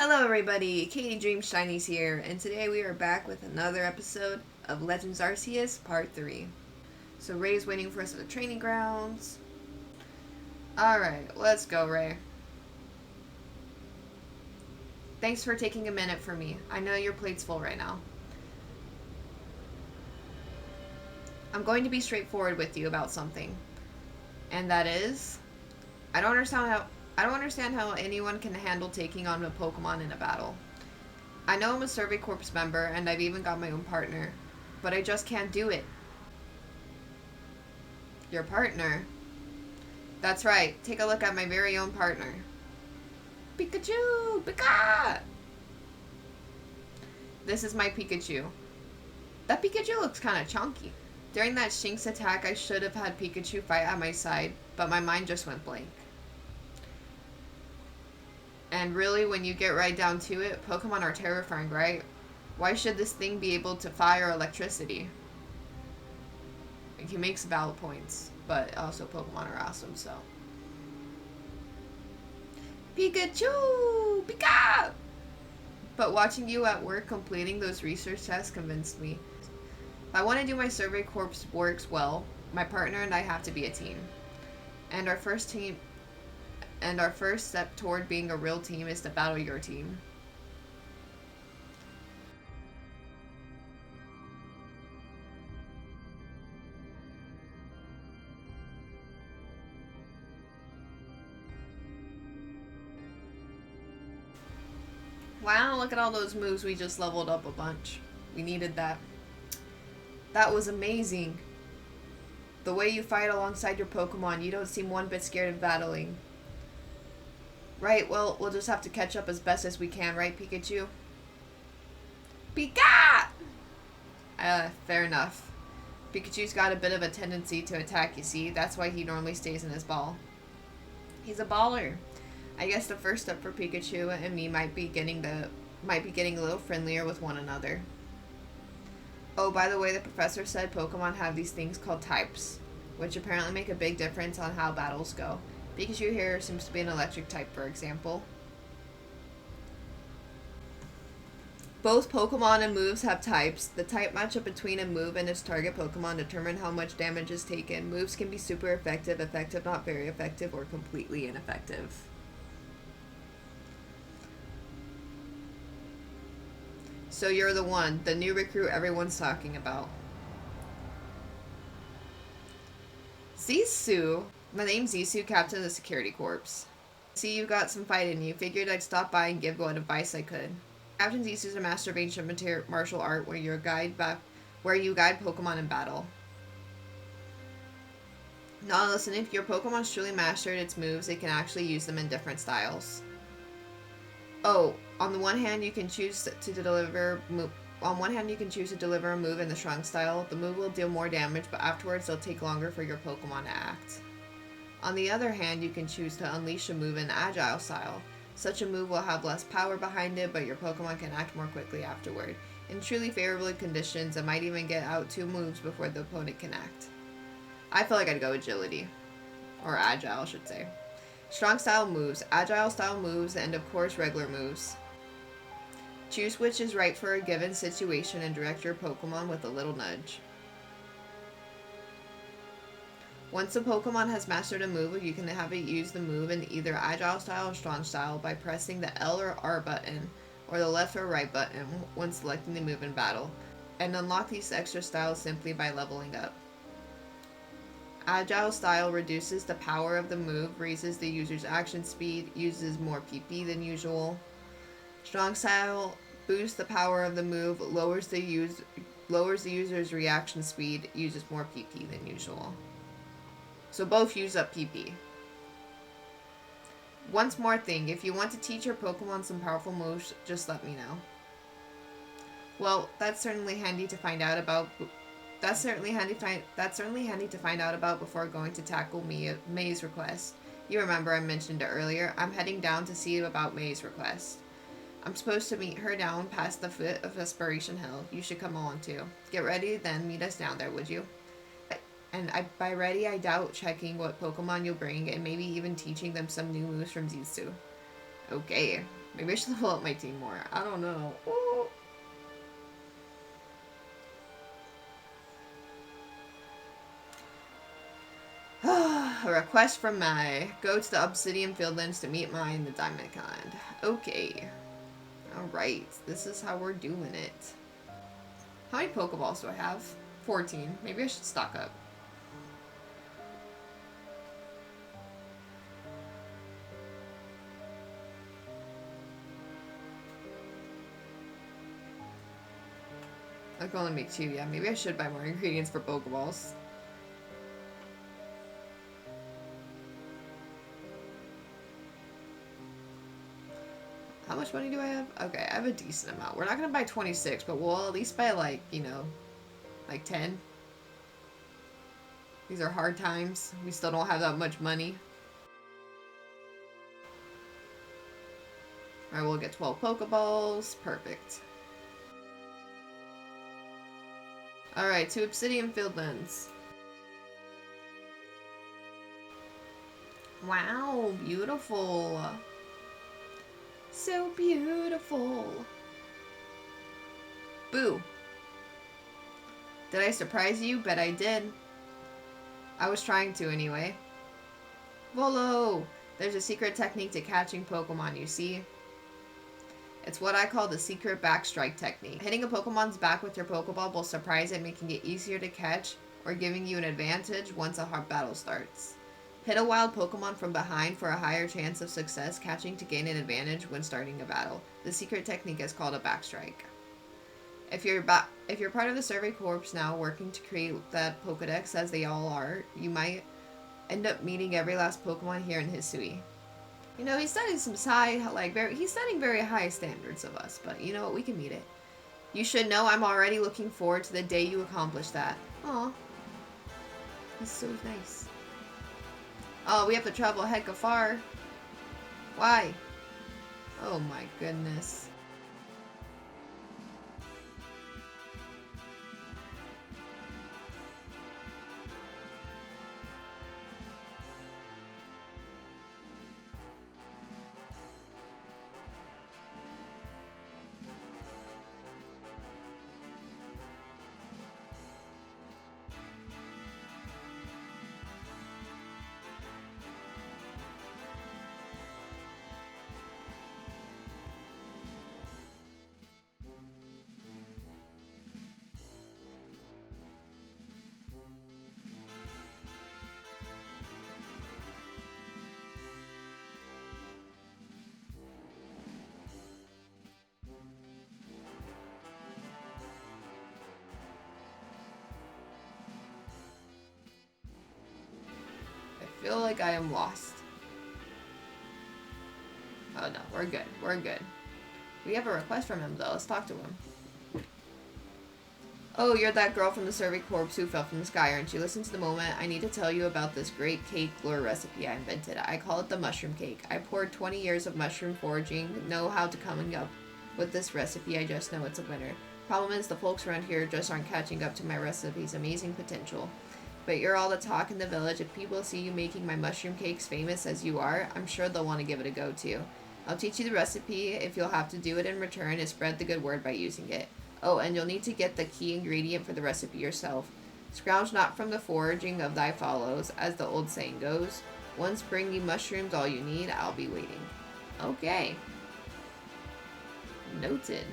Hello everybody, Katie Dream Shinies here, and today we are back with another episode of Legends Arceus Part 3. So Ray's waiting for us at the training grounds. Alright, let's go, Ray. Thanks for taking a minute for me. I know your plate's full right now. I'm going to be straightforward with you about something. And that is, I don't understand how anyone can handle taking on a Pokemon in a battle. I know I'm a Survey Corps member and I've even got my own partner, but I just can't do it. Your partner? That's right, take a look at my very own partner. Pikachu! Pika! This is my Pikachu. That Pikachu looks kinda chunky. During that Shinx attack, I should have had Pikachu fight at my side, but my mind just went blank. And really, when you get right down to it, Pokemon are terrifying, right? Why should this thing be able to fire electricity? He makes valid points, but also Pokemon are awesome, so. Pikachu! Pika! But watching you at work completing those research tests convinced me. If I want to do my Survey Corps works well, my partner and I have to be a team. And our first step toward being a real team is to battle your team. Wow, look at all those moves we just leveled up a bunch. We needed that. That was amazing. The way you fight alongside your Pokemon, you don't seem one bit scared of battling. Right, well, we'll just have to catch up as best as we can, right, Pikachu? Pika! Fair enough. Pikachu's got a bit of a tendency to attack, you see. That's why he normally stays in his ball. He's a baller. I guess the first step for Pikachu and me might be getting a little friendlier with one another. Oh, by the way, the professor said Pokemon have these things called types, which apparently make a big difference on how battles go. Pikachu here seems to be an electric type, for example. Both Pokemon and moves have types. The type matchup between a move and its target Pokemon determine how much damage is taken. Moves can be super effective, effective not very effective, or completely ineffective. So you're the one, the new recruit everyone's talking about. Zissou? My name's Zissou, captain of the security corps. See, you got some fight in you. Figured I'd stop by and give what advice I could. Captain Zissou's a master of ancient martial art where you guide Pokemon in battle. Now listen, if your Pokemon's truly mastered its moves, it can actually use them in different styles. Oh, on the one hand, you can choose to deliver a move in the strong style. The move will deal more damage, but afterwards it'll take longer for your Pokemon to act. On the other hand, you can choose to unleash a move in the agile style. Such a move will have less power behind it, but your Pokemon can act more quickly afterward. In truly favorable conditions, it might even get out 2 moves before the opponent can act. I feel like I'd go agility. Or agile, I should say. Strong style moves, agile style moves, and of course regular moves. Choose which is right for a given situation and direct your Pokemon with a little nudge. Once a Pokemon has mastered a move, you can have it use the move in either agile style or strong style by pressing the L or R button, or the left or right button when selecting the move in battle, and unlock these extra styles simply by leveling up. Agile style reduces the power of the move, raises the user's action speed, uses more PP than usual. Strong style boosts the power of the move, lowers the user's reaction speed, uses more PP than usual. So both use up PP. Once more thing, if you want to teach your Pokemon some powerful moves, just let me know. Well, that's certainly handy to find out about. That's certainly handy to find out about before going to tackle May's request. You remember I mentioned it earlier. I'm heading down to see about May's request. I'm supposed to meet her down past the foot of Aspiration Hill. You should come along too. Get ready, then meet us down there, would you? And by ready, I doubt checking what Pokemon you'll bring and maybe even teaching them some new moves from Zissou. Okay. Maybe I should level up my team more. I don't know. Ooh. A request from Mai. Go to the Obsidian Fieldlands to meet Mai in the Diamond Island. Okay. Alright. This is how we're doing it. How many Pokeballs do I have? 14. Maybe I should stock up. I can only make 2. Yeah, maybe I should buy more ingredients for Pokeballs. How much money do I have? Okay, I have a decent amount. We're not going to buy 26, but we'll at least buy, like, you know, like 10. These are hard times. We still don't have that much money. Alright, we'll get 12 Pokeballs. Perfect. Alright, to Obsidian Fieldlands. Wow, beautiful. So beautiful. Boo. Did I surprise you? Bet I did. I was trying to anyway. Volo! There's a secret technique to catching Pokemon, you see? It's what I call the secret backstrike technique. Hitting a Pokemon's back with your Pokeball will surprise it, making it easier to catch or giving you an advantage once a hard battle starts. Hit a wild Pokemon from behind for a higher chance of success catching to gain an advantage when starting a battle. The secret technique is called a backstrike. If you're part of the Survey Corps now working to create that Pokedex, as they all are, you might end up meeting every last Pokemon here in Hisui. You know, he's setting some he's setting very high standards of us, but you know what, we can meet it. You should know I'm already looking forward to the day you accomplish that. Aw. He's so nice. Oh, we have to travel hecka far. Why? Oh my goodness. I feel like I am lost. Oh no, we're good. We're good. We have a request from him though. Let's talk to him. Oh, you're that girl from the Survey Corps who fell from the sky, aren't you? Listen to the moment. I need to tell you about this great cake lure recipe I invented. I call it the mushroom cake. I poured 20 years of mushroom foraging, know how to coming up with this recipe. I just know it's a winner. Problem is, the folks around here just aren't catching up to my recipe's amazing potential. But you're all the talk in the village. If people see you making my mushroom cakes famous as you are, I'm sure they'll want to give it a go too. I'll teach you the recipe. If you'll have to do it in return is spread the good word by using it. Oh, and you'll need to get the key ingredient for the recipe yourself. Scrounge not from the foraging of thy follows, as the old saying goes. Once bring me mushrooms all you need, I'll be waiting. Okay. Noted.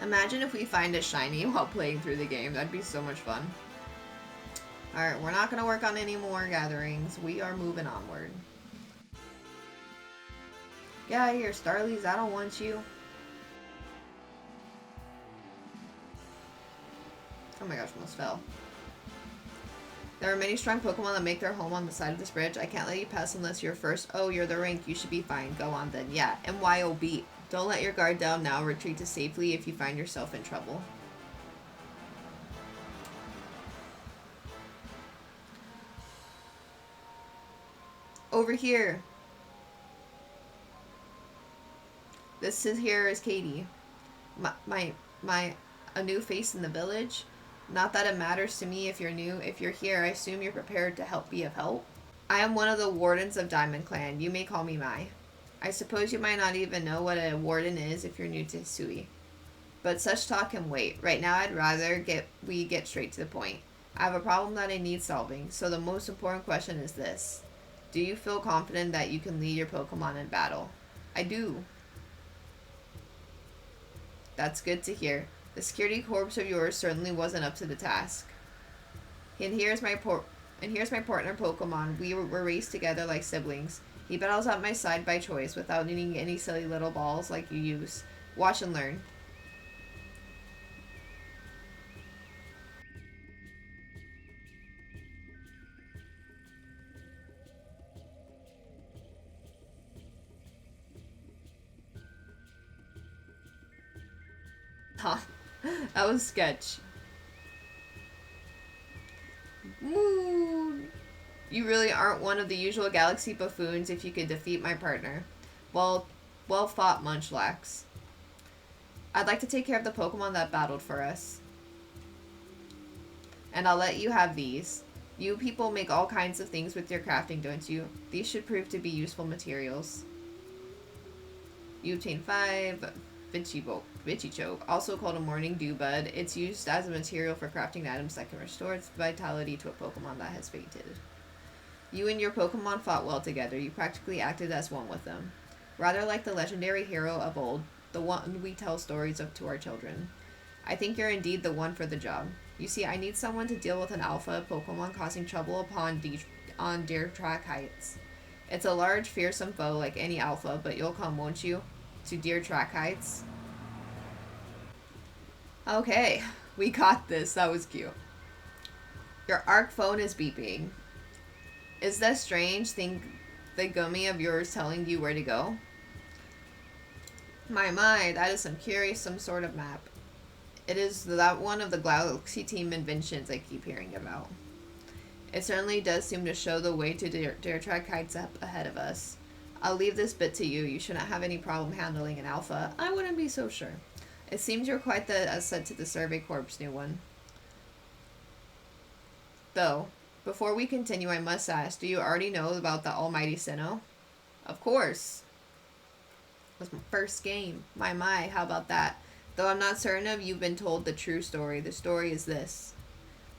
Imagine if we find a shiny while playing through the game. That'd be so much fun. Alright, we're not going to work on any more gatherings. We are moving onward. Get out of here, Starlies. I don't want you. Oh my gosh, almost fell. There are many strong Pokemon that make their home on the side of this bridge. I can't let you pass unless you're first. Oh, you're the rank. You should be fine. Go on then. Yeah, MYOB. Don't let your guard down now. Retreat to safely if you find yourself in trouble. Over here. This is here is Katie. My a new face in the village. Not that it matters to me if you're new. If you're here, I assume you're prepared to be of help. I am one of the wardens of Diamond Clan. You may call me Mai. I suppose you might not even know what a warden is if you're new to Hisui. But such talk can wait. Right now I'd rather we get straight to the point. I have a problem that I need solving, so the most important question is this. Do you feel confident that you can lead your Pokemon in battle? I do. That's good to hear. The security corps of yours certainly wasn't up to the task. And here's my partner Pokemon. We were raised together like siblings. He battles at my side by choice without needing any silly little balls like you use. Watch and learn. Huh. That was sketch. Moon. You really aren't one of the usual galaxy buffoons if you could defeat my partner. Well fought, Munchlax. I'd like to take care of the Pokemon that battled for us. And I'll let you have these. You people make all kinds of things with your crafting, don't you? These should prove to be useful materials. You obtain 5 Vichichoke, also called a Morning Dew Bud. It's used as a material for crafting items that can restore its vitality to a Pokemon that has fainted. You and your Pokemon fought well together. You practically acted as one with them. Rather like the legendary hero of old, the one we tell stories of to our children. I think you're indeed the one for the job. You see, I need someone to deal with an alpha Pokemon causing trouble on Deer Track Heights. It's a large, fearsome foe like any alpha, but you'll come, won't you? To Deer Track Heights? Okay, we got this. That was cute. Your ARC phone is beeping. Is that strange? Think the gummy of yours telling you where to go? My, that is some sort of map. It is that one of the Galaxy Team inventions I keep hearing about. It certainly does seem to show the way to Dare Track Heights up ahead of us. I'll leave this bit to you. You shouldn't have any problem handling an alpha. I wouldn't be so sure. It seems you're quite the asset to the Survey Corps' new one. Though, before we continue, I must ask, do you already know about the almighty Sinnoh? Of course. It was my first game. My, how about that? Though I'm not certain if you've been told the true story. The story is this.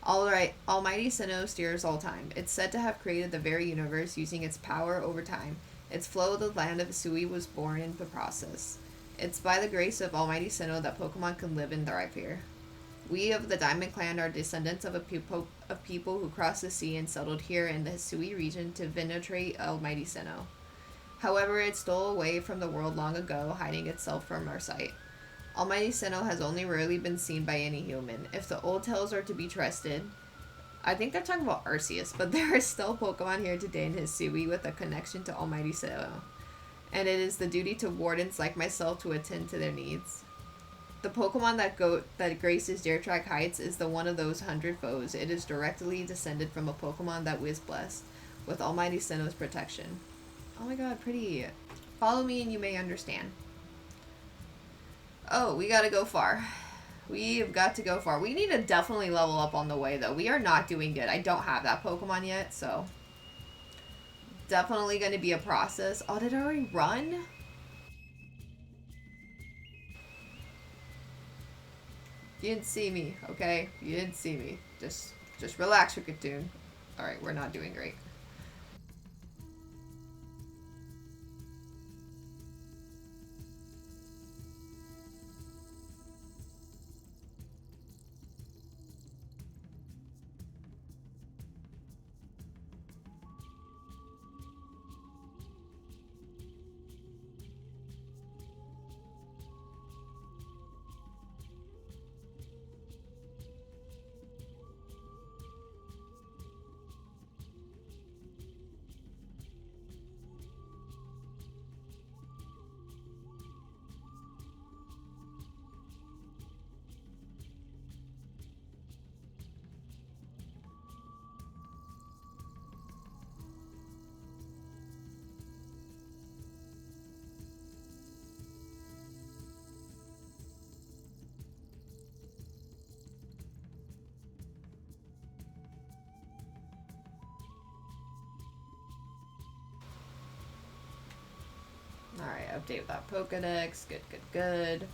Alright, almighty Sinnoh steers all time. It's said to have created the very universe using its power over time. Its flow of the land of Hisui was born in the process. It's by the grace of almighty Sinnoh that Pokemon can live and thrive here. We of the Diamond Clan are descendants of people who crossed the sea and settled here in the Hisui region to venerate almighty Sinnoh. However, it stole away from the world long ago, hiding itself from our sight. Almighty Sinnoh has only rarely been seen by any human. If the old tales are to be trusted, I think they're talking about Arceus, but there are still Pokemon here today in Hisui with a connection to almighty Sinnoh. And it is the duty to wardens like myself to attend to their needs. The Pokemon that graces Dare Track Heights is the one of those 100 foes. It is directly descended from a Pokemon that was blessed with almighty Sinnoh's protection. Oh my god, pretty. Follow me and you may understand. Oh, we gotta go far. We've got to go far. We need to definitely level up on the way, though. We are not doing good. I don't have that Pokemon yet, so definitely going to be a process. Oh, did I already run? You didn't see me, okay? You didn't see me. Just relax, Rikatoon. Alright, we're not doing great. Alright, update that Pokedex. Good, good, good.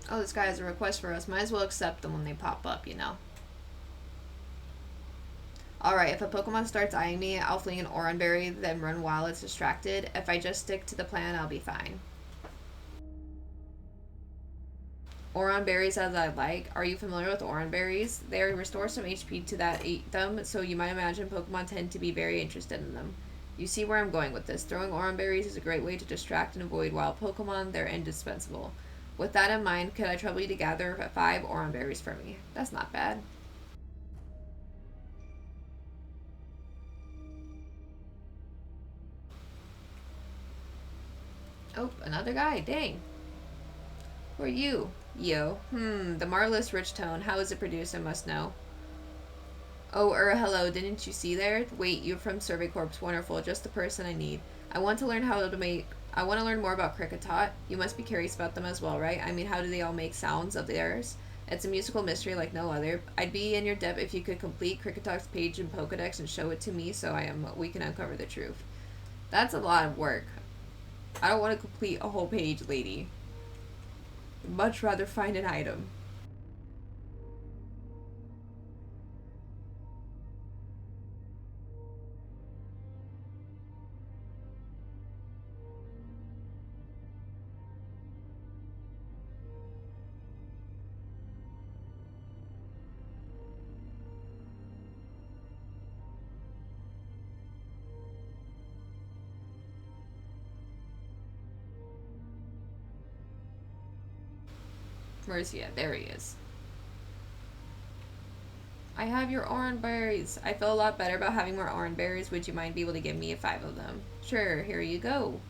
Oh, this guy has a request for us. Might as well accept them when they pop up, you know. Alright, if a Pokemon starts eyeing me, I'll fling an Oran Berry, then run while it's distracted. If I just stick to the plan, I'll be fine. Oran Berries as I like. Are you familiar with Oran Berries? They restore some HP to that ate them, so you might imagine Pokemon tend to be very interested in them. You see where I'm going with this. Throwing Oran Berries is a great way to distract and avoid wild Pokemon. They're indispensable. With that in mind, could I trouble you to gather 5 Oran Berries for me? That's not bad. Oh, another guy. Dang. Who are you? Yo. The marvelous rich tone. How is it produced? I must know. Oh, hello. Didn't you see there? Wait, you're from Survey Corps. Wonderful. Just the person I need. I want to learn more about Kricketot. You must be curious about them as well, right? I mean, how do they all make sounds of theirs? It's a musical mystery like no other. I'd be in your debt if you could complete Cricketot's page in Pokedex and show it to me so we can uncover the truth. That's a lot of work. I don't want to complete a whole page, lady. I'd much rather find an item. Where is he at? There he is. I have your orange berries. I feel a lot better about having more orange berries. Would you mind be able to give me 5 of them? Sure, here you go.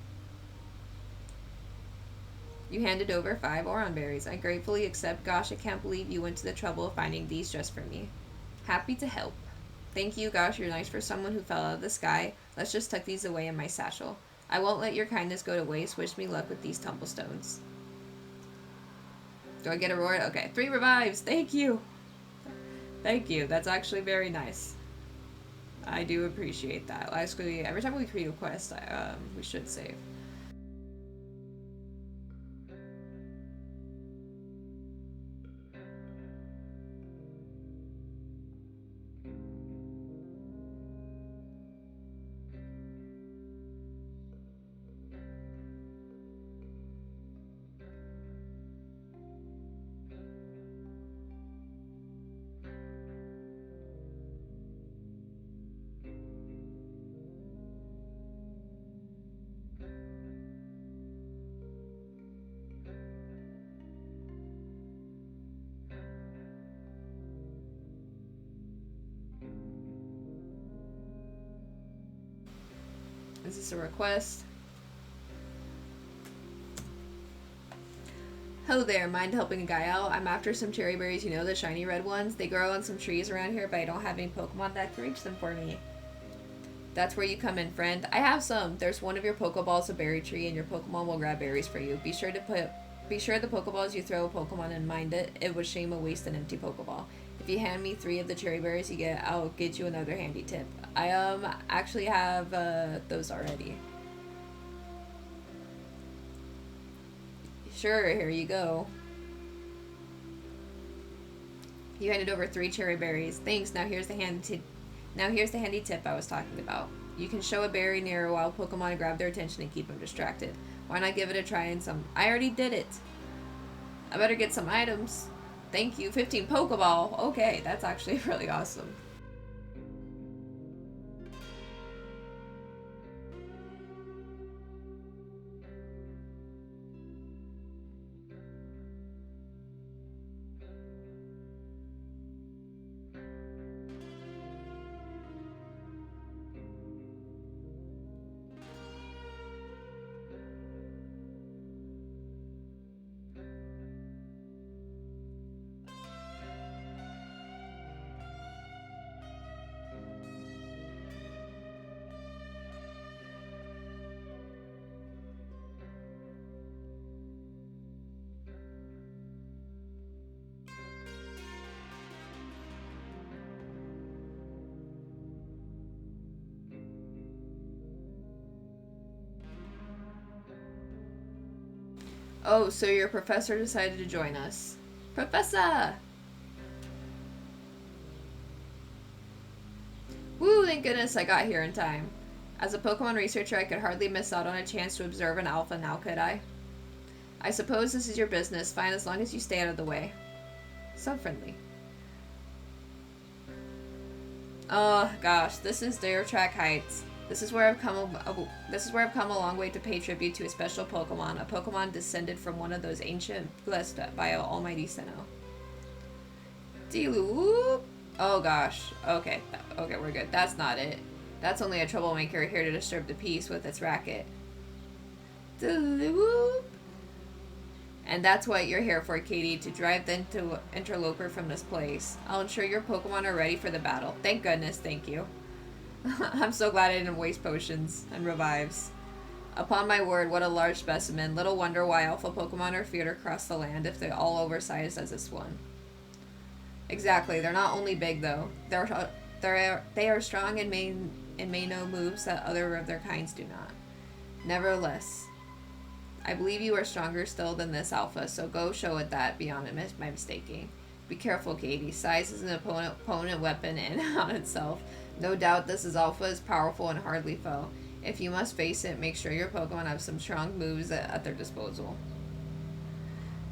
You handed over 5 orange berries. I gratefully accept. Gosh, I can't believe you went to the trouble of finding these just for me. Happy to help. Thank you, gosh, you're nice for someone who fell out of the sky. Let's just tuck these away in my satchel. I won't let your kindness go to waste. Wish me luck with these tumblestones. Do I get a reward? Okay, 3 revives. Thank you. Thank you. That's actually very nice. I do appreciate that. Actually, every time we create a quest, we should save. Is this a request? Hello there, mind helping a guy out? I'm after some cherry berries, you know, the shiny red ones. They grow on some trees around here, but I don't have any Pokemon that can reach them for me. That's where you come in, friend. I have some. There's one of your Pokeballs a berry tree, and your Pokemon will grab berries for you. Be sure the Pokeballs you throw a Pokemon and mind it. It would shame to waste an empty Pokeball. If you hand me 3 of the cherry berries you get, I'll get you another handy tip. I actually have those already. Sure, here you go. You handed over 3 cherry berries. Thanks. Now here's the handy tip I was talking about. You can show a berry near a wild Pokemon and grab their attention and keep them distracted. Why not give it a try and some... I already did it. I better get some items. Thank you. 15 Pokeball. Okay, that's actually really awesome. Oh, so your professor decided to join us. Professor! Woo, thank goodness I got here in time. As a Pokemon researcher, I could hardly miss out on a chance to observe an alpha now, could I? I suppose this is your business, fine as long as you stay out of the way. So friendly. Oh gosh, this is Dare Track Heights. This is where I've come a long way to pay tribute to a special Pokemon, a Pokemon descended from one of those ancient blessed by Almighty Sinnoh. Dealoop! Oh gosh. Okay, we're good. That's not it. That's only a troublemaker here to disturb the peace with its racket. Dealoop! And that's what you're here for, Katie, to drive the interloper from this place. I'll ensure your Pokemon are ready for the battle. Thank goodness, thank you. I'm so glad I didn't waste potions and revives. Upon my word, what a large specimen. Little wonder why alpha Pokemon are feared across the land if they're all oversized as this one. Exactly, they're not only big though. They are strong and may know moves that other of their kinds do not. Nevertheless, I believe you are stronger still than this alpha, so go show it that beyond my mistaking. Be careful, Katie. Size is an opponent weapon in and on itself. No doubt this alpha is powerful and hardly foe. If you must face it, make sure your Pokemon have some strong moves at their disposal.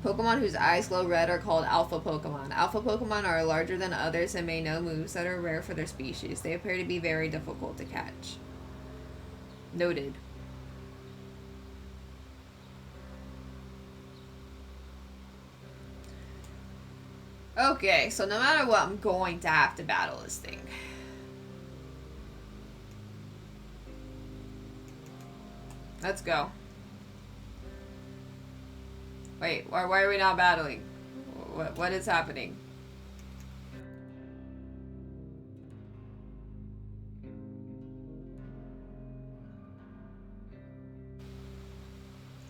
Pokemon whose eyes glow red are called Alpha Pokemon. Alpha Pokemon are larger than others and may know moves that are rare for their species. They appear to be very difficult to catch. Noted. Okay, so no matter what, I'm going to have to battle this thing. Let's go. Wait, why are we not battling? What is happening?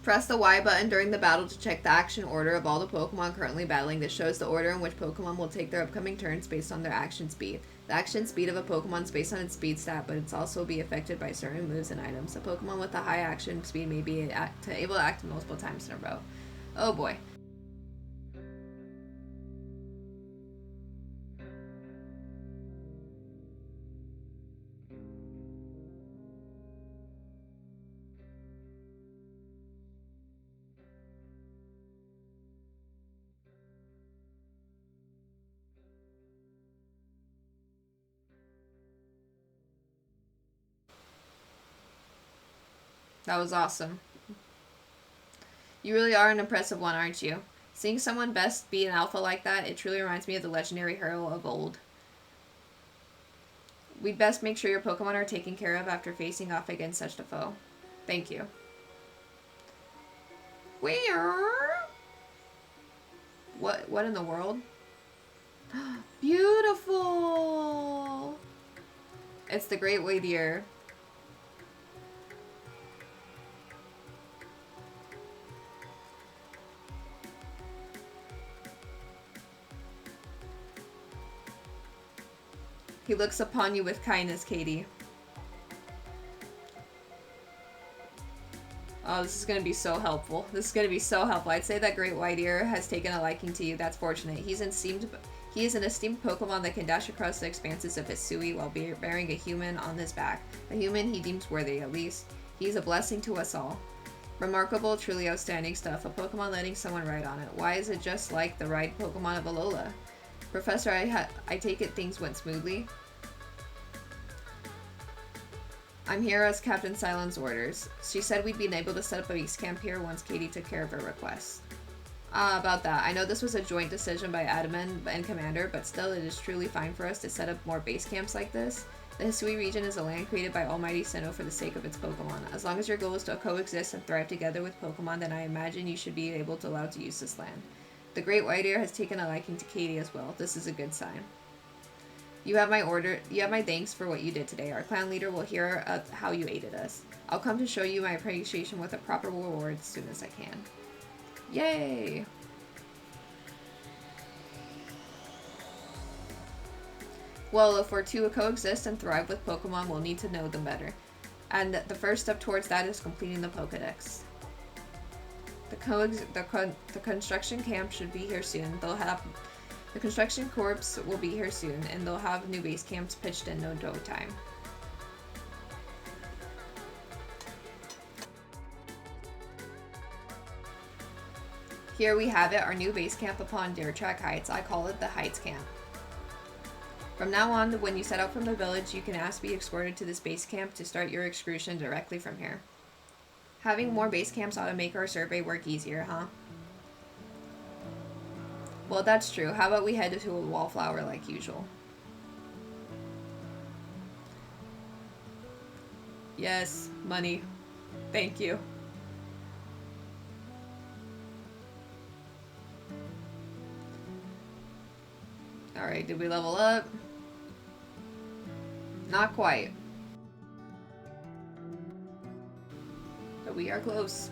Press the Y button during the battle to check the action order of all the Pokemon currently battling. This shows the order in which Pokemon will take their upcoming turns based on their action speed. The action speed of a Pokemon is based on its speed stat, but it's also be affected by certain moves and items. A Pokemon with a high action speed may be able to act multiple times in a row. Oh boy. That was awesome. You really are an impressive one, aren't you? Seeing someone best be an alpha like that, it truly reminds me of the legendary hero of old. We'd best make sure your Pokemon are taken care of after facing off against such a foe. Thank you. Where? What in the world? Beautiful! It's the Great White Deer. He looks upon you with kindness, Katie. Oh, this is going to be so helpful. This is going to be so helpful. I'd say that Great White Deer has taken a liking to you. That's fortunate. He is an esteemed Pokemon that can dash across the expanses of Hisui while bearing a human on his back. A human he deems worthy, at least. He's a blessing to us all. Remarkable, truly outstanding stuff. A Pokemon letting someone ride on it. Why is it just like the ride Pokemon of Alola? Professor, I take it things went smoothly. I'm here as Captain Cylon's orders. She said we'd been able to set up a base camp here once Katie took care of her request. About that. I know this was a joint decision by Adamant and Commander, but still it is truly fine for us to set up more base camps like this. The Hisui region is a land created by Almighty Sinnoh for the sake of its Pokemon. As long as your goal is to coexist and thrive together with Pokemon, then I imagine you should be able to allow to use this land. The Great White Deer has taken a liking to Katie as well. This is a good sign. You have my thanks for what you did today. Our clan leader will hear how you aided us. I'll come to show you my appreciation with a proper reward as soon as I can. Yay! Well, if we're to coexist and thrive with Pokemon, we'll need to know them better. And the first step towards that is completing the Pokedex. The construction camp should be here soon. The construction corps will be here soon, and they'll have new base camps pitched in no time. Here we have it, our new base camp upon Dare Track Heights. I call it the Heights Camp. From now on, when you set out from the village, you can ask to be escorted to this base camp to start your excursion directly from here. Having more base camps ought to make our survey work easier, huh? Well, that's true. How about we head to a wallflower like usual? Yes, money. Thank you. Alright, did we level up? Not quite. But we are close.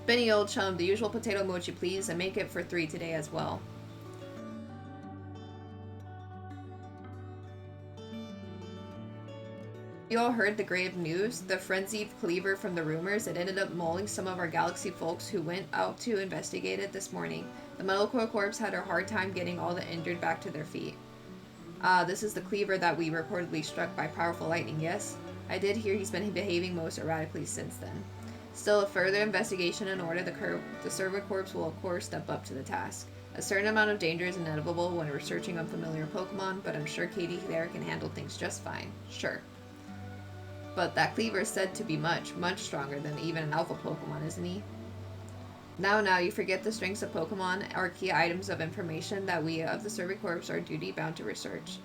Benny, old chum, the usual potato mochi, please, and make it for 3 today as well. You all heard the grave news? The frenzied cleaver from the rumors. It ended up mauling some of our galaxy folks who went out to investigate it this morning. The Metalcore Corps had a hard time getting all the injured back to their feet. This is the cleaver that we reportedly struck by powerful lightning, yes? I did hear he's been behaving most erratically since then. Still, a further investigation in order, the Server Corps will of course step up to the task. A certain amount of danger is inevitable when researching unfamiliar Pokemon, but I'm sure Katie there can handle things just fine. Sure. But that cleaver is said to be much stronger than even an alpha Pokemon, isn't he? Now, you forget the strengths of Pokemon are key items of information that we of the Survey Corps are duty bound to research.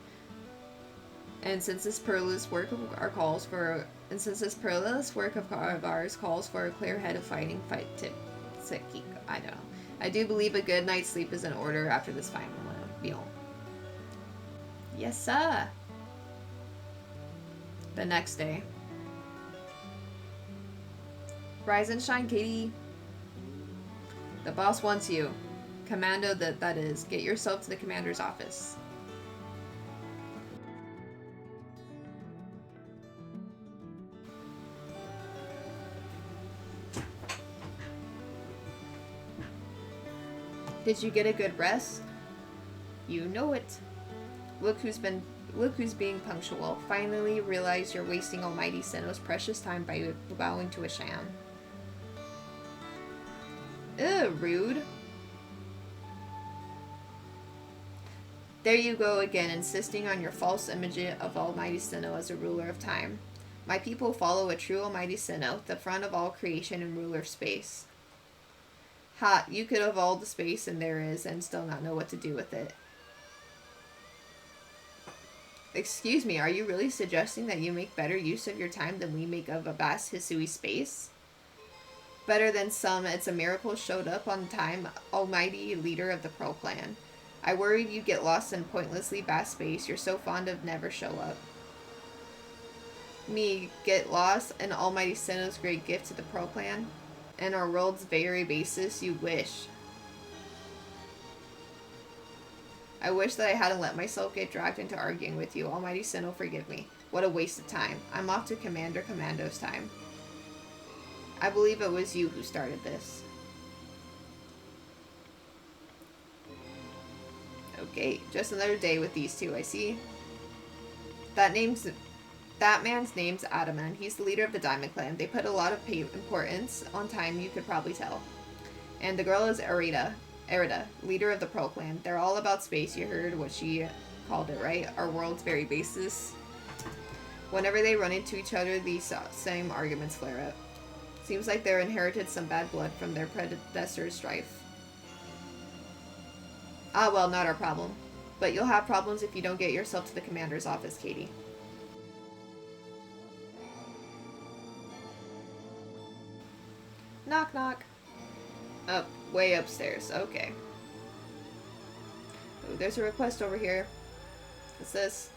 And since this perilous work of ours calls for a clear head of fighting, I don't know. I do believe a good night's sleep is in order after this final meal. Yes, sir. The next day. Rise and shine, Katie. The boss wants you. Commando, that is. Get yourself to the commander's office. Did you get a good rest? You know it. Look who's being punctual. Finally realize you're wasting Almighty Sinnoh's precious time by bowing to a sham. Ugh, rude. There you go again, insisting on your false image of Almighty Sinnoh as a ruler of time. My people follow a true Almighty Sinnoh, the front of all creation and ruler of space. Ha, you could have all the space and there is and still not know what to do with it. Excuse me, are you really suggesting that you make better use of your time than we make of a vast Hisui space? Better than some, it's a miracle showed up on time, almighty leader of the Pearl Clan. I worried you'd get lost in pointlessly vast space. You're so fond of never show up. Me, get lost in Almighty Sinnoh's great gift to the Pearl Clan? And our world's very basis, you wish. I wish that I hadn't let myself get dragged into arguing with you. Almighty Sinnoh, forgive me. What a waste of time. I'm off to Commander Commando's time. I believe it was you who started this. Okay, just another day with these two, I see. That man's name's Adaman. He's the leader of the Diamond Clan. They put a lot of importance on time, you could probably tell. And the girl is Erida, leader of the Pearl Clan. They're all about space. You heard what she called it, right? Our world's very basis. Whenever they run into each other, these same arguments flare up. Seems like they're inherited some bad blood from their predecessors' strife. Ah, well, not our problem. But you'll have problems if you don't get yourself to the commander's office, Katie. Knock, knock. Up, way upstairs. Okay. Ooh, there's a request over here. What's this?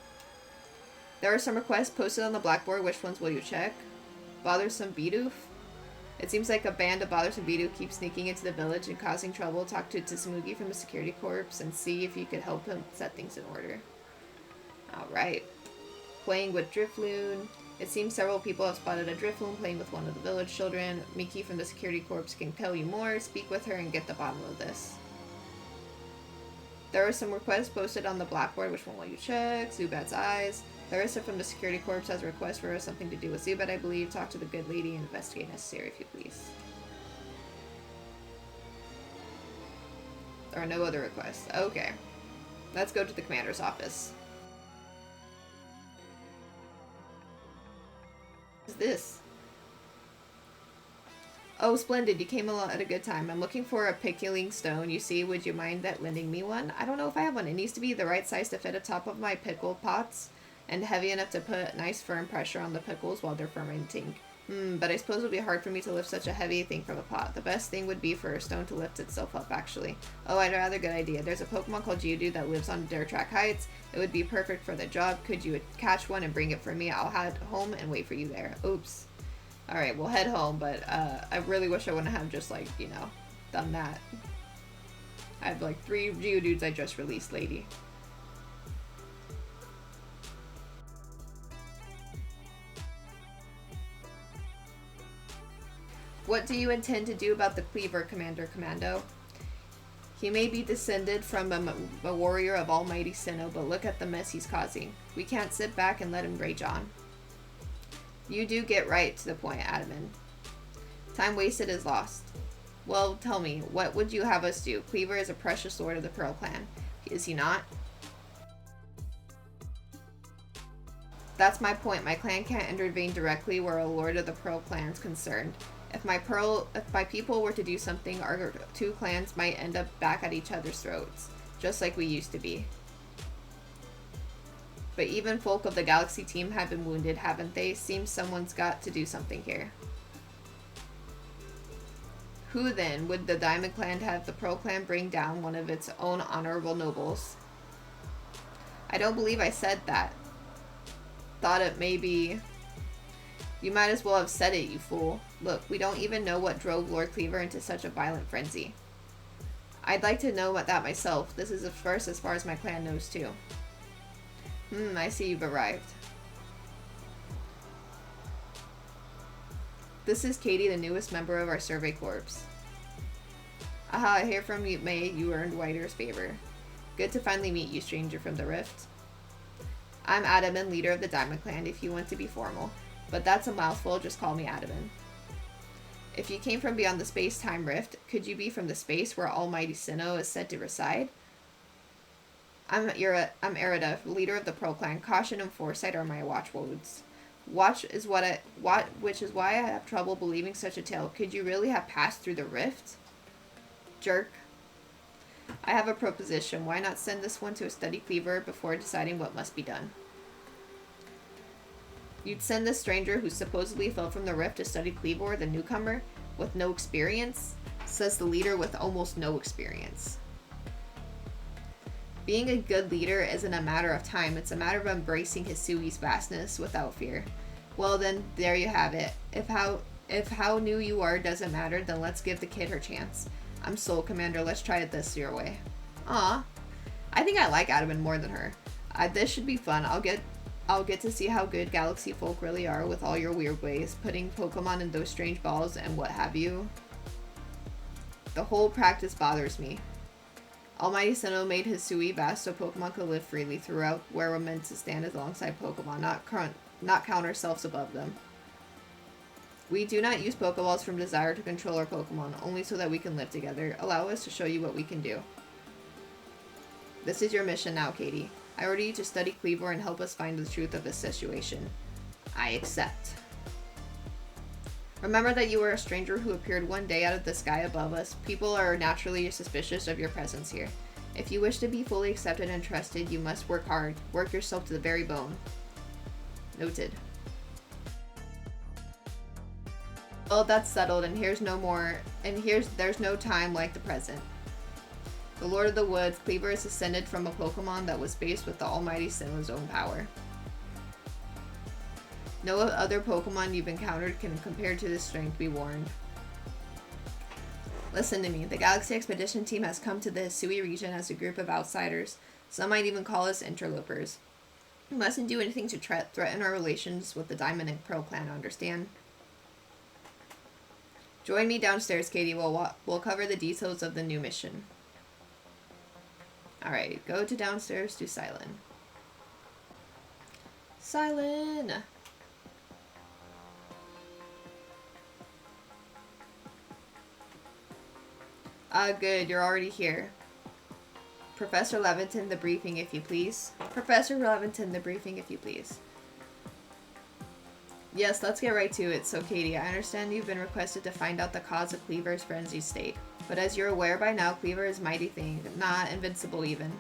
There are some requests posted on the blackboard. Which ones will you check? Bothersome Bidoof? It seems like a band of bothersome Bidoof keeps sneaking into the village and causing trouble. Talk to Tsumugi from the security corps and see if you could help him set things in order. Alright. Playing with Drifloon. It seems several people have spotted a Drifloon playing with one of the village children. Miki from the security corps can tell you more. Speak with her and get the bottom of this. There are some requests posted on the blackboard. Which one will you check? Zubat's eyes. Larissa from the security corps has a request for something to do with Zubat, I believe. Talk to the good lady and investigate necessary, if you please. There are no other requests. Okay. Let's go to the commander's office. What is this? Oh, splendid. You came at a good time. I'm looking for a pickling stone. You see, would you mind lending me one? I don't know if I have one. It needs to be the right size to fit atop of my pickle pots and heavy enough to put nice firm pressure on the pickles while they're fermenting. But I suppose it would be hard for me to lift such a heavy thing from a pot. The best thing would be for a stone to lift itself up, actually. Oh, I'd rather good idea. There's a Pokemon called Geodude that lives on dirt track heights. It would be perfect for the job. Could you catch one and bring it for me? I'll head home and wait for you there. Oops. Alright, we'll head home, but I really wish I wouldn't have just, like, you know, done that. I have, like, 3 Geodudes I just released, lady. What do you intend to do about the Cleaver, Commander Commando? He may be descended from a warrior of almighty Sinnoh, but look at the mess he's causing. We can't sit back and let him rage on. You do get right to the point, Adaman. Time wasted is lost. Well, tell me, what would you have us do? Cleaver is a precious lord of the Pearl Clan. Is he not? That's my point. My clan can't intervene directly where a lord of the Pearl Clan is concerned. If my people were to do something, our 2 clans might end up back at each other's throats, just like we used to be. But even folk of the Galaxy team have been wounded, haven't they? Seems someone's got to do something here. Who then? Would the Diamond Clan have the Pearl Clan bring down one of its own honorable nobles? I don't believe I said that. Thought it may be... You might as well have said it, you fool. Look, we don't even know what drove Lord Cleaver into such a violent frenzy. I'd like to know about that myself. This is a first as far as my clan knows too. I see you've arrived. This is Katie, the newest member of our survey corps. Aha, I hear from you, May, you earned Whiter's favor. Good to finally meet you, stranger from the Rift. I'm Adaman, leader of the Diamond Clan, if you want to be formal. But that's a mouthful, just call me Adaman. If you came from beyond the space-time rift, could you be from the space where almighty Sinnoh is said to reside? I'm Erida, leader of the Pearl Clan. Caution and foresight are my watchwords. Which is why I have trouble believing such a tale. Could you really have passed through the rift? Jerk. I have a proposition. Why not send this one to a study Cleaver before deciding what must be done? You'd send this stranger who supposedly fell from the rift to study Cleaver, the newcomer, with no experience? Says the leader with almost no experience. Being a good leader isn't a matter of time, it's a matter of embracing Hisui's vastness without fear. Well then, there you have it. If how new you are doesn't matter, then let's give the kid her chance. I'm Soul Commander, let's try it this your way. Aw. I think I like Adaman more than her. This should be fun. I'll get to see how good Galaxy folk really are with all your weird ways, putting Pokemon in those strange balls and what have you. The whole practice bothers me. Almighty Sinnoh made Hisui vast so Pokemon could live freely throughout where we're meant to stand alongside Pokemon, not count ourselves above them. We do not use Pokeballs from desire to control our Pokemon, only so that we can live together. Allow us to show you what we can do. This is your mission now, Katie. I order you to study Cleaver and help us find the truth of this situation. I accept. Remember that you are a stranger who appeared one day out of the sky above us. People are naturally suspicious of your presence here. If you wish to be fully accepted and trusted, you must work hard. Work yourself to the very bone. Noted. Well, that's settled, and there's no time like the present. The Lord of the Woods, Cleaver is descended from a Pokemon that was based with the almighty Sinnoh's own power. No other Pokemon you've encountered can compare to this strength, be warned. Listen to me. The Galaxy Expedition team has come to the Hisui region as a group of outsiders. Some might even call us interlopers. You mustn't do anything to threaten our relations with the Diamond and Pearl clan, understand? Join me downstairs, Katie. We'll cover the details of the new mission. Alright, go to downstairs to Silent. Silent! Good, you're already here. Professor Levinton, the briefing, if you please. Professor Levinton, the briefing, if you please. Yes, let's get right to it. So, Katie, I understand you've been requested to find out the cause of Cleaver's frenzied state. But as you're aware by now, Cleaver is a mighty thing, not invincible even.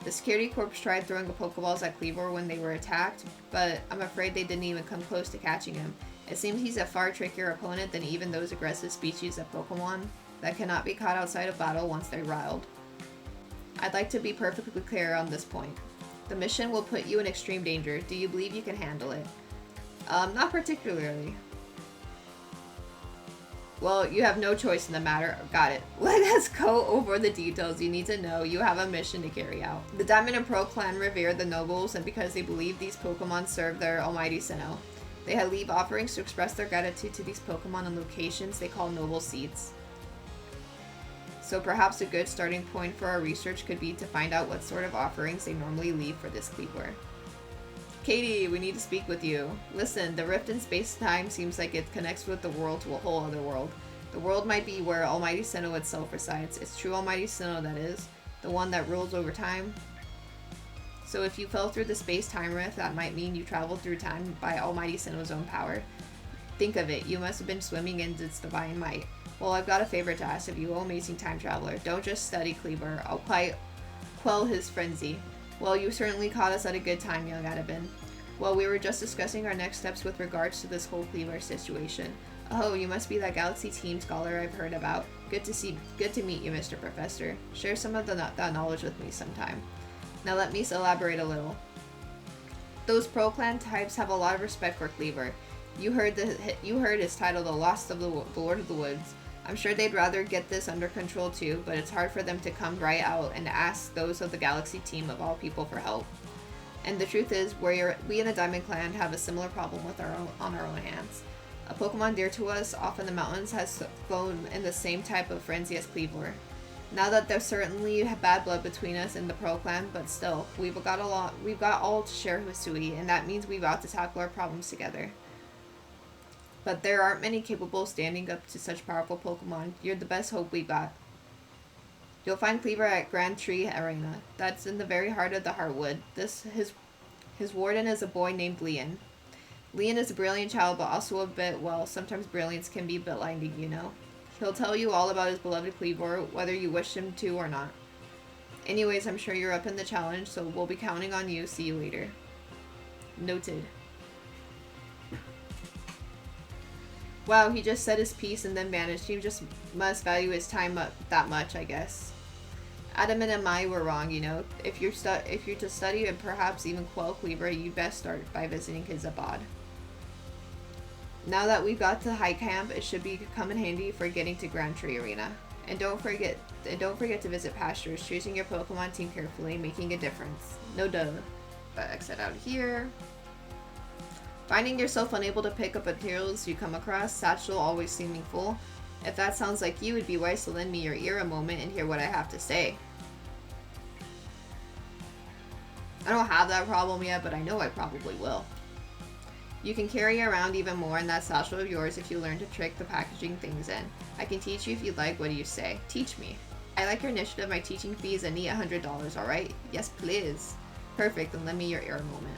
The security corps tried throwing the Pokeballs at Cleaver when they were attacked, but I'm afraid they didn't even come close to catching him. It seems he's a far trickier opponent than even those aggressive species of Pokemon that cannot be caught outside of battle once they're riled. I'd like to be perfectly clear on this point. The mission will put you in extreme danger. Do you believe you can handle it? Not particularly. Well, you have no choice in the matter. Got it. Let us go over the details you need to know. You have a mission to carry out. The Diamond and Pearl clan revere the nobles, and because they believe these Pokemon serve their almighty Sinnoh. They leave offerings to express their gratitude to these Pokemon on locations they call noble seats. So perhaps a good starting point for our research could be to find out what sort of offerings they normally leave for this Cleaver. Katie, we need to speak with you. Listen, the rift in space-time seems like it connects with the world to a whole other world. The world might be where Almighty Sinnoh itself resides. It's true Almighty Sinnoh, that is. The one that rules over time. So if you fell through the space-time rift, that might mean you traveled through time by Almighty Sinnoh's own power. Think of it, you must have been swimming in its divine might. Well, I've got a favor to ask of you, O amazing time traveler. Don't just study Cleaver. I'll quell his frenzy. Well, you certainly caught us at a good time, young Adabin. Well, we were just discussing our next steps with regards to this whole Cleaver situation. Oh, you must be that Galaxy Team scholar I've heard about. Good to meet you, Mr. Professor. Share some of that knowledge with me sometime. Now let me elaborate a little. Those Pro Clan types have a lot of respect for Cleaver. You heard his title, The Lost of the Lord of the Woods. I'm sure they'd rather get this under control too, but it's hard for them to come right out and ask those of the Galaxy Team of all people for help. And the truth is, we in the Diamond Clan have a similar problem on our own hands. A Pokemon dear to us, off in the mountains, has flown in the same type of frenzy as Cleaver. Now that there's certainly bad blood between us and the Pearl Clan, but still, we've got all to share Hisui, and that means we've got to tackle our problems together. But there aren't many capable standing up to such powerful Pokemon. You're the best hope we've got. You'll find Cleaver at Grand Tree Arena. That's in the very heart of the Heartwood. His warden is a boy named Leon. Leon is a brilliant child, but also a bit, well, sometimes brilliance can be a bit blinding, you know. He'll tell you all about his beloved Cleaver, whether you wish him to or not. Anyways, I'm sure you're up in the challenge, so we'll be counting on you. See you later. Noted. Wow, he just said his piece and then vanished. He just must value his time that much, I guess. Adamant and I were wrong, you know. If you're to study and perhaps even quell Cleaver, you'd best start by visiting his abode. Now that we've got to High Camp, it should come in handy for getting to Grand Tree Arena. And don't forget to visit pastures, choosing your Pokemon team carefully, making a difference. No duh. But exit out here. Finding yourself unable to pick up materials you come across, satchel always seeming full. If that sounds like you, it'd be wise to lend me your ear a moment and hear what I have to say. I don't have that problem yet, but I know I probably will. You can carry around even more in that satchel of yours if you learn to trick the packaging things in. I can teach you if you'd like. What do you say? Teach me. I like your initiative. My teaching fee is a neat $100, alright? Yes, please. Perfect, then lend me your ear a moment.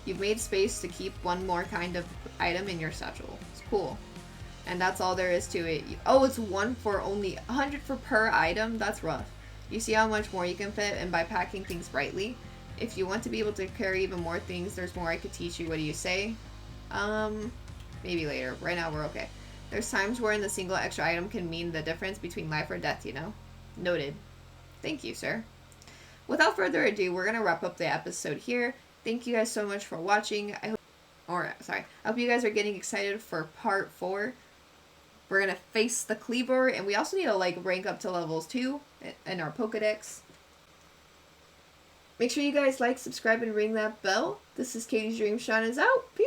You've made space to keep one more kind of item in your satchel. It's cool. And that's all there is to it. Oh, it's one for only 100 for per item? That's rough. You see how much more you can fit and by packing things rightly? If you want to be able to carry even more things, there's more I could teach you. What do you say? Maybe later. Right now we're okay. There's times wherein the single extra item can mean the difference between life or death, you know? Noted. Thank you, sir. Without further ado, we're going to wrap up the episode here. Thank you guys so much for watching. I hope you guys are getting excited for part 4. We're going to face the Cleaver, and we also need to, rank up to levels 2 in our Pokedex. Make sure you guys like, subscribe, and ring that bell. This is Katie's Dream Shine is out. Peace.